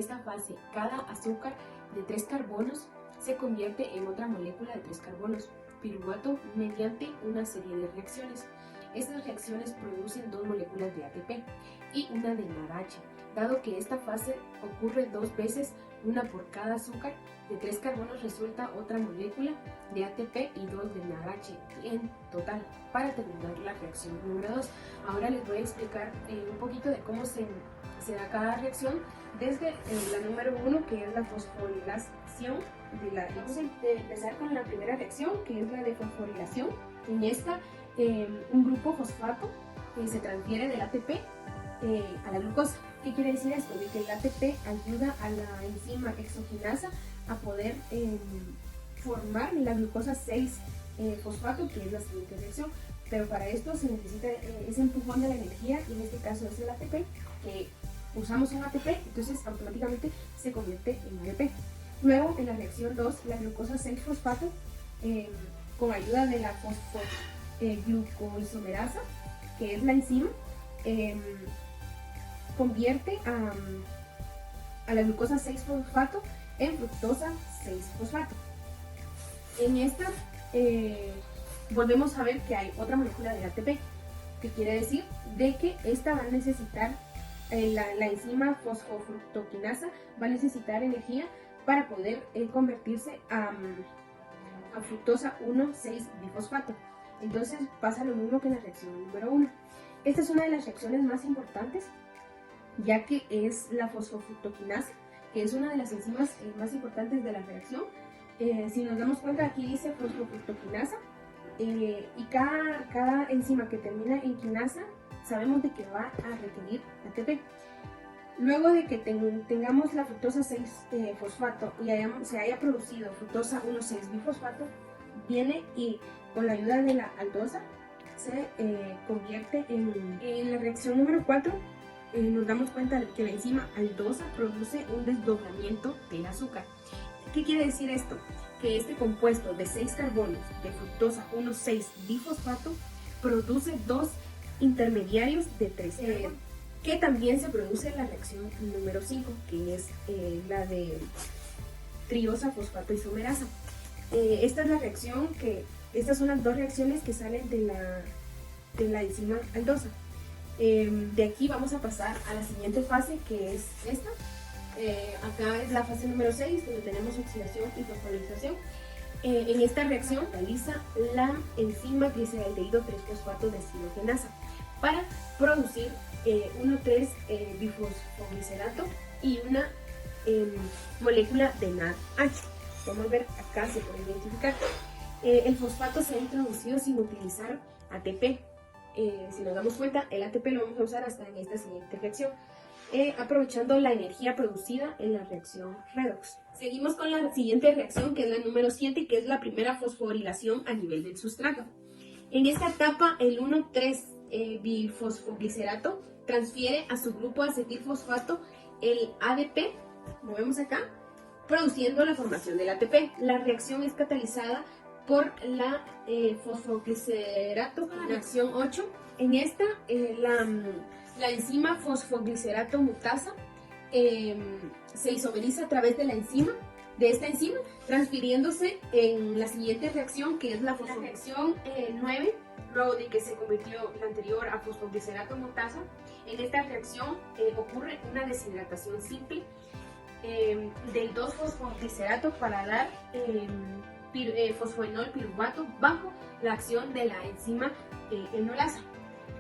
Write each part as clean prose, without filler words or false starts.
esta fase cada azúcar de 3 carbonos se convierte en otra molécula de 3 carbonos, piruvato, mediante una serie de reacciones. Estas reacciones producen 2 moléculas de ATP y una de NADH, dado que esta fase ocurre 2 veces, una por cada azúcar de 3 carbonos resulta otra molécula de ATP y 2 de NADH en total, para terminar la reacción número 2. Ahora les voy a explicar un poquito de cómo se da cada reacción desde la número 1, que es la fosforilación. Vamos a empezar con la primera reacción, que es la de fosforilación. En esta, un grupo fosfato se transfiere del ATP a la glucosa. ¿Qué quiere decir esto? De que el ATP ayuda a la enzima hexoquinasa a poder formar la glucosa 6-fosfato, que es la siguiente reacción. Pero para esto se necesita ese empujón de la energía, y en este caso es el ATP, que usamos un ATP, entonces automáticamente se convierte en ADP. Luego, en la reacción 2, la glucosa 6-fosfato, con ayuda de la fosfoglucoisomerasa, que es la enzima, convierte a la glucosa 6-fosfato en fructosa 6-fosfato. En esta volvemos a ver que hay otra molécula de ATP, que quiere decir de que esta va a necesitar, la enzima fosfofructoquinasa va a necesitar energía para poder convertirse a fructosa 1,6-bifosfato. Entonces pasa lo mismo que en la reacción número 1. Esta es una de las reacciones más importantes, ya que es la fosfofructoquinasa, que es una de las enzimas más importantes de la reacción. Si nos damos cuenta, aquí dice fosfofructoquinasa, y cada enzima que termina en quinasa sabemos de que va a requerir ATP. Luego de que tengamos la fructosa 6-fosfato y se haya producido fructosa 1,6-bifosfato, viene y con la ayuda de la aldosa se convierte en la reacción número 4. Nos damos cuenta de que la enzima aldosa produce un desdoblamiento del azúcar. ¿Qué quiere decir esto? Que este compuesto de 6 carbonos de fructosa 1,6-bifosfato produce 2 intermediarios de 3 carbonos, que también se produce en la reacción número 5, que es la de triosa fosfato isomerasa. Esta es la reacción estas son las 2 reacciones que salen de la enzima aldosa. De aquí vamos a pasar a la siguiente fase, que es esta. Acá es la fase número 6, donde tenemos oxidación y fosforilación. En esta reacción realiza la enzima gliceraldehído 3-fosfato deshidrogenasa para producir 1,3-bifosfoglicerato y una molécula de NADH. Vamos a ver, acá se puede identificar. El fosfato se ha introducido sin utilizar ATP. Si nos damos cuenta, el ATP lo vamos a usar hasta en esta siguiente reacción, aprovechando la energía producida en la reacción redox. Seguimos con la siguiente reacción, que es la número 7, que es la primera fosforilación a nivel del sustrato. En esta etapa, el 1,3-bifosfoglicerato transfiere a su grupo acetilfosfato el ADP, lo vemos acá, produciendo la formación del ATP. La reacción es catalizada por la fosfoglicerato, reacción 8. En esta, la enzima fosfoglicerato mutasa se isomeriza a través de esta enzima, transfiriéndose en la siguiente reacción, que es la reacción 9, luego de que se convirtió la anterior a fosfoglicerato mutasa. En esta reacción ocurre una deshidratación simple del 2-fosfoglicerato para dar fosfoenol piruvato bajo la acción de la enzima enolasa.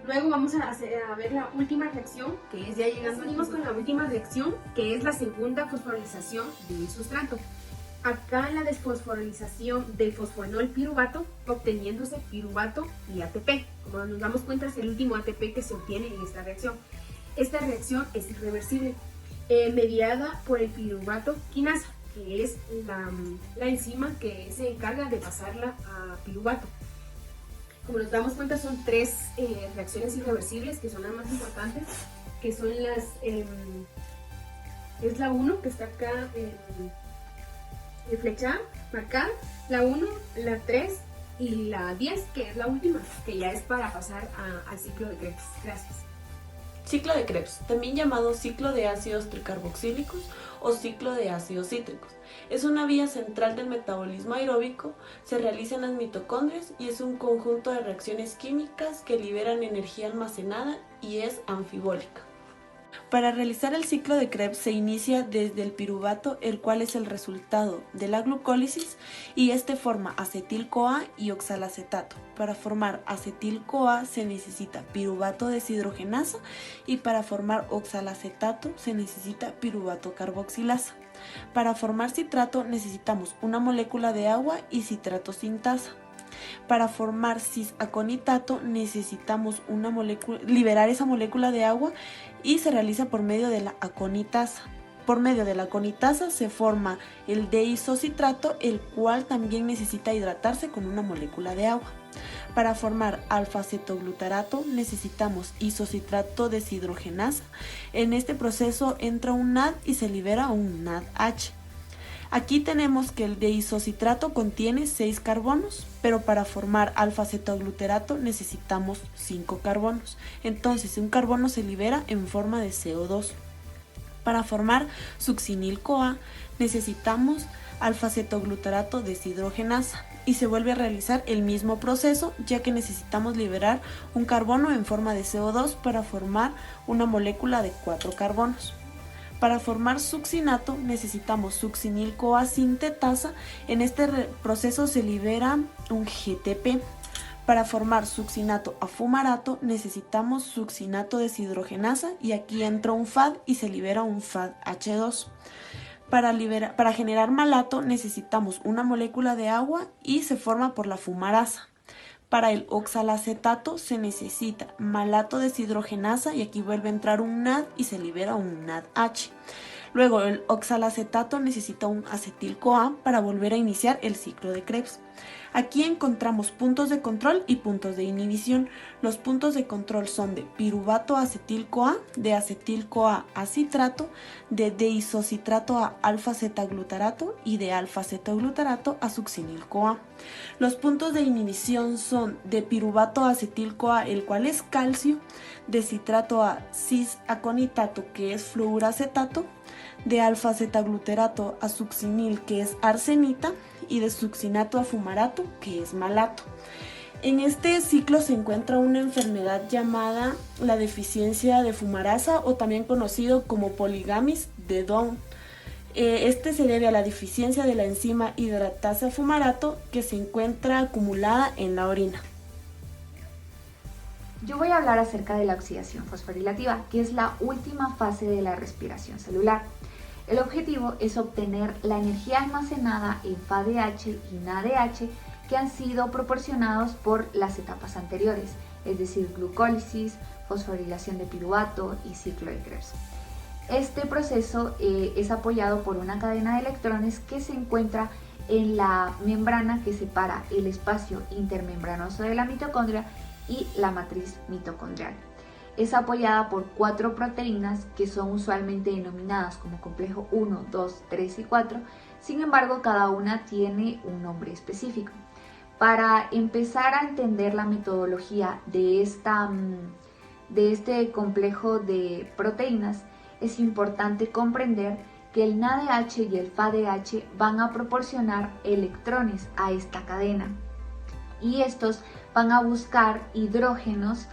Luego vamos a ver la última reacción, que es ya llegando. Seguimos con la última reacción, que es la segunda fosforilización del sustrato. Acá la desfosforilización del fosfoenol piruvato, obteniéndose piruvato y ATP. Como nos damos cuenta, es el último ATP que se obtiene en esta reacción. Esta reacción es irreversible, mediada por el piruvato quinasa, que es la enzima que se encarga de pasarla a piruvato. Como nos damos cuenta, son 3 reacciones irreversibles, que son las más importantes, que son es la 1, que está acá flechada, marcada, la 1, la 3 y la 10, que es la última, que ya es para pasar al ciclo de Krebs. Gracias. Ciclo de Krebs, también llamado ciclo de ácidos tricarboxílicos o ciclo de ácidos cítricos. Es una vía central del metabolismo aeróbico, se realiza en las mitocondrias y es un conjunto de reacciones químicas que liberan energía almacenada y es anfibólica. Para realizar el ciclo de Krebs se inicia desde el piruvato, el cual es el resultado de la glucólisis, y este forma acetil-CoA y oxalacetato. Para formar acetil-CoA se necesita piruvato deshidrogenasa y para formar oxalacetato se necesita piruvato carboxilasa. Para formar citrato necesitamos una molécula de agua y citrato sintasa. Para formar cis-aconitato necesitamos liberar esa molécula de agua y se realiza por medio de la aconitasa. Por medio de la aconitasa se forma el deisocitrato, el cual también necesita hidratarse con una molécula de agua. Para formar alfa-cetoglutarato necesitamos isocitrato deshidrogenasa. En este proceso entra un NAD y se libera un NADH. Aquí tenemos que el deisocitrato contiene 6 carbonos, pero para formar alfa-cetoglutarato necesitamos 5 carbonos. Entonces un carbono se libera en forma de CO2. Para formar succinil-CoA necesitamos alfa-cetoglutarato deshidrogenasa y se vuelve a realizar el mismo proceso, ya que necesitamos liberar un carbono en forma de CO2 para formar una molécula de 4 carbonos. Para formar succinato necesitamos succinil-CoA sintetasa. En este proceso se libera un GTP. Para formar succinato a fumarato necesitamos succinato deshidrogenasa y aquí entra un FAD y se libera un FADH2. Para generar malato necesitamos una molécula de agua y se forma por la fumarasa. Para el oxalacetato se necesita malato deshidrogenasa y aquí vuelve a entrar un NAD y se libera un NADH. Luego el oxalacetato necesita un acetil-CoA para volver a iniciar el ciclo de Krebs. Aquí encontramos puntos de control y puntos de inhibición. Los puntos de control son de piruvato acetil-CoA, de acetil-CoA a citrato, de deisocitrato a alfa-cetoglutarato y de alfa-cetoglutarato a succinil-CoA. Los puntos de inhibición son de piruvato acetil-CoA, el cual es calcio, de citrato a cis-aconitato, que es fluoracetato, de alfa-cetoglutarato a succinil, que es arsenita, y de succinato a fumarato, que es malato. En este ciclo se encuentra una enfermedad llamada la deficiencia de fumarasa o también conocido como poligamis de Down. Este se debe a la deficiencia de la enzima hidratasa fumarato que se encuentra acumulada en la orina. Yo voy a hablar acerca de la oxidación fosforilativa, que es la última fase de la respiración celular. El objetivo es obtener la energía almacenada en FADH y NADH que han sido proporcionados por las etapas anteriores, es decir, glucólisis, fosforilación de piruvato y ciclo de Krebs. Este proceso es apoyado por una cadena de electrones que se encuentra en la membrana que separa el espacio intermembranoso de la mitocondria y la matriz mitocondrial. Es apoyada por 4 proteínas que son usualmente denominadas como complejo 1, 2, 3 y 4, sin embargo cada una tiene un nombre específico. Para empezar a entender la metodología de este complejo de proteínas, es importante comprender que el NADH y el FADH van a proporcionar electrones a esta cadena y estos van a buscar hidrógenos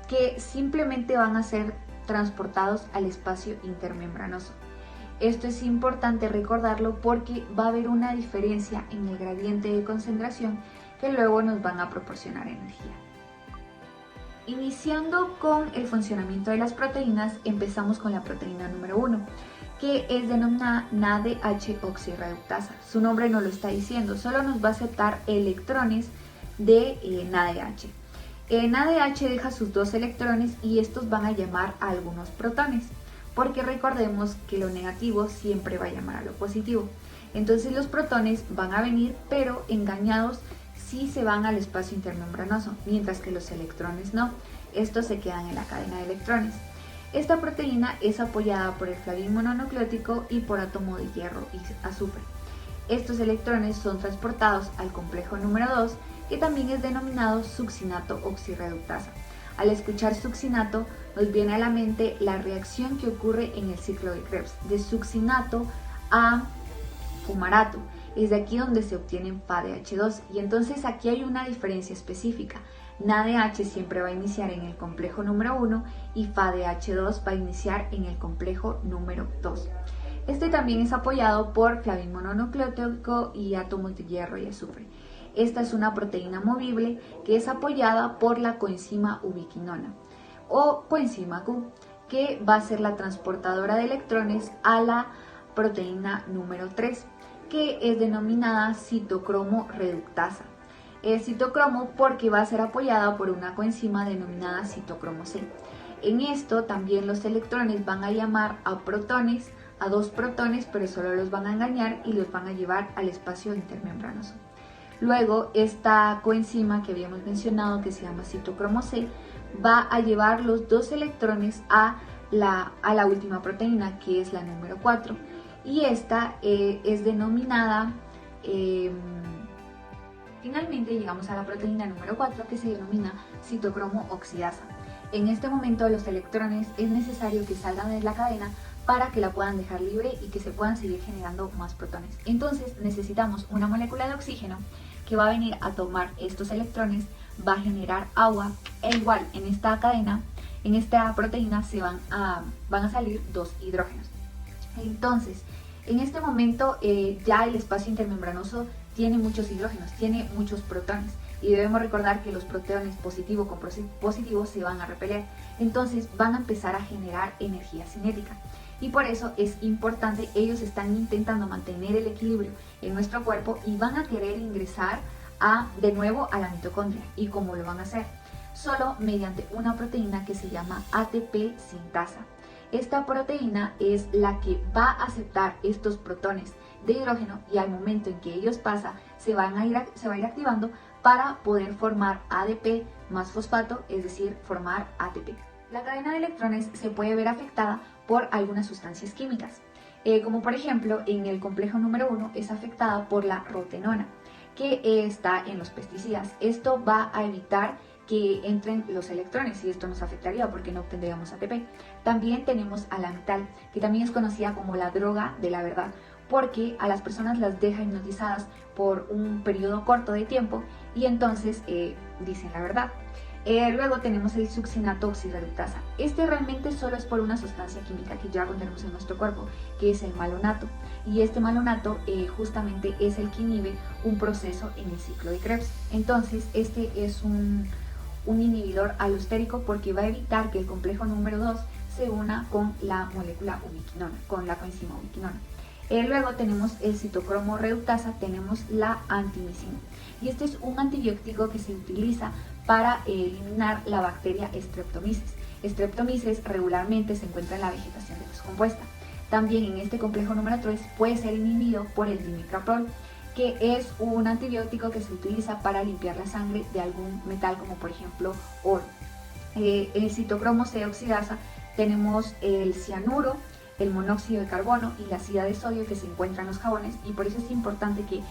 que simplemente van a ser transportados al espacio intermembranoso. Esto es importante recordarlo porque va a haber una diferencia en el gradiente de concentración que luego nos van a proporcionar energía. Iniciando con el funcionamiento de las proteínas, empezamos con la proteína número 1, que es denominada NADH oxirreductasa. Su nombre no lo está diciendo, solo nos va a aceptar electrones de NADH. NADH deja sus 2 electrones y estos van a llamar a algunos protones, porque recordemos que lo negativo siempre va a llamar a lo positivo. Entonces los protones van a venir, pero engañados si se van al espacio intermembranoso, mientras que los electrones no. Estos se quedan en la cadena de electrones. Esta proteína es apoyada por el flavin mononucleótico y por átomo de hierro y azufre. Estos electrones son transportados al complejo número 2, que también es denominado succinato oxirreductasa. Al escuchar succinato nos viene a la mente la reacción que ocurre en el ciclo de Krebs, de succinato a fumarato. Es de aquí donde se obtiene FADH2 y entonces aquí hay una diferencia específica. NADH siempre va a iniciar en el complejo número 1 y FADH2 va a iniciar en el complejo número 2. Este también es apoyado por flavin mononucleótido y átomos de hierro y azufre. Esta es una proteína movible que es apoyada por la coenzima ubiquinona o coenzima Q, que va a ser la transportadora de electrones a la proteína número 3, que es denominada citocromo reductasa. Es citocromo porque va a ser apoyada por una coenzima denominada citocromo C. En esto también los electrones van a llamar a protones, a 2 protones, pero solo los van a engañar y los van a llevar al espacio intermembranoso. Luego, esta coenzima que habíamos mencionado, que se llama citocromo C, va a llevar los 2 electrones a la última proteína, que es la número 4. Y esta es denominada, finalmente llegamos a la proteína número 4, que se denomina citocromo oxidasa. En este momento los electrones es necesario que salgan de la cadena para que la puedan dejar libre y que se puedan seguir generando más protones. Entonces necesitamos una molécula de oxígeno que va a venir a tomar estos electrones, va a generar agua e igual en esta cadena, en esta proteína van a salir 2 hidrógenos. Entonces, en este momento ya el espacio intermembranoso tiene muchos hidrógenos, tiene muchos protones y debemos recordar que los protones positivo con positivo se van a repeler, entonces van a empezar a generar energía cinética. Y por eso es importante, ellos están intentando mantener el equilibrio en nuestro cuerpo y van a querer ingresar de nuevo a la mitocondria. ¿Y cómo lo van a hacer? Solo mediante una proteína que se llama ATP sintasa. Esta proteína es la que va a aceptar estos protones de hidrógeno y al momento en que ellos pasan se va a ir activando para poder formar ADP más fosfato, es decir, formar ATP. La cadena de electrones se puede ver afectada por algunas sustancias químicas, como por ejemplo en el complejo número 1 es afectada por la rotenona, que está en los pesticidas. Esto va a evitar que entren los electrones y esto nos afectaría porque no obtendríamos ATP. También tenemos a la mital, que también es conocida como la droga de la verdad, porque a las personas las deja hipnotizadas por un periodo corto de tiempo y entonces dicen la verdad. Luego tenemos el succinato oxirreductasa. Este realmente solo es por una sustancia química que ya contenemos en nuestro cuerpo, que es el malonato. Y este malonato justamente es el que inhibe un proceso en el ciclo de Krebs. Entonces este es un inhibidor alostérico porque va a evitar que el complejo número 2 se una con la molécula ubiquinona, con la coenzima ubiquinona. Luego tenemos el citocromo reductasa, tenemos la antimicina. Y este es un antibiótico que se utiliza para eliminar la bacteria Streptomyces. Streptomyces regularmente se encuentra en la vegetación descompuesta. También en este complejo número 3 puede ser inhibido por el dimecaprol, que es un antibiótico que se utiliza para limpiar la sangre de algún metal como por ejemplo oro. El citocromo C oxidasa tenemos el cianuro, el monóxido de carbono y la ácida de sodio que se encuentran en los jabones y por eso es importante que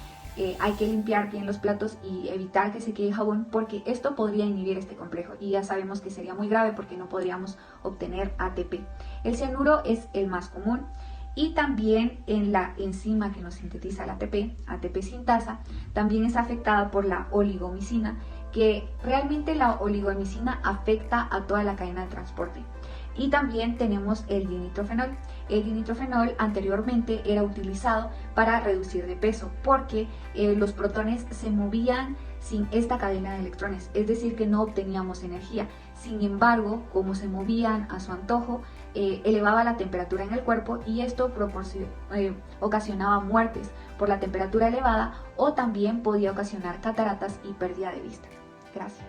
hay que limpiar bien los platos y evitar que se quede jabón porque esto podría inhibir este complejo y ya sabemos que sería muy grave porque no podríamos obtener ATP. El cianuro es el más común y también en la enzima que nos sintetiza el ATP sintasa, también es afectada por la oligomicina, que realmente la oligomicina afecta a toda la cadena de transporte. Y también tenemos el dinitrofenol. El dinitrofenol anteriormente era utilizado para reducir de peso porque los protones se movían sin esta cadena de electrones, es decir que no obteníamos energía. Sin embargo, como se movían a su antojo, elevaba la temperatura en el cuerpo y esto ocasionaba muertes por la temperatura elevada o también podía ocasionar cataratas y pérdida de vista. Gracias.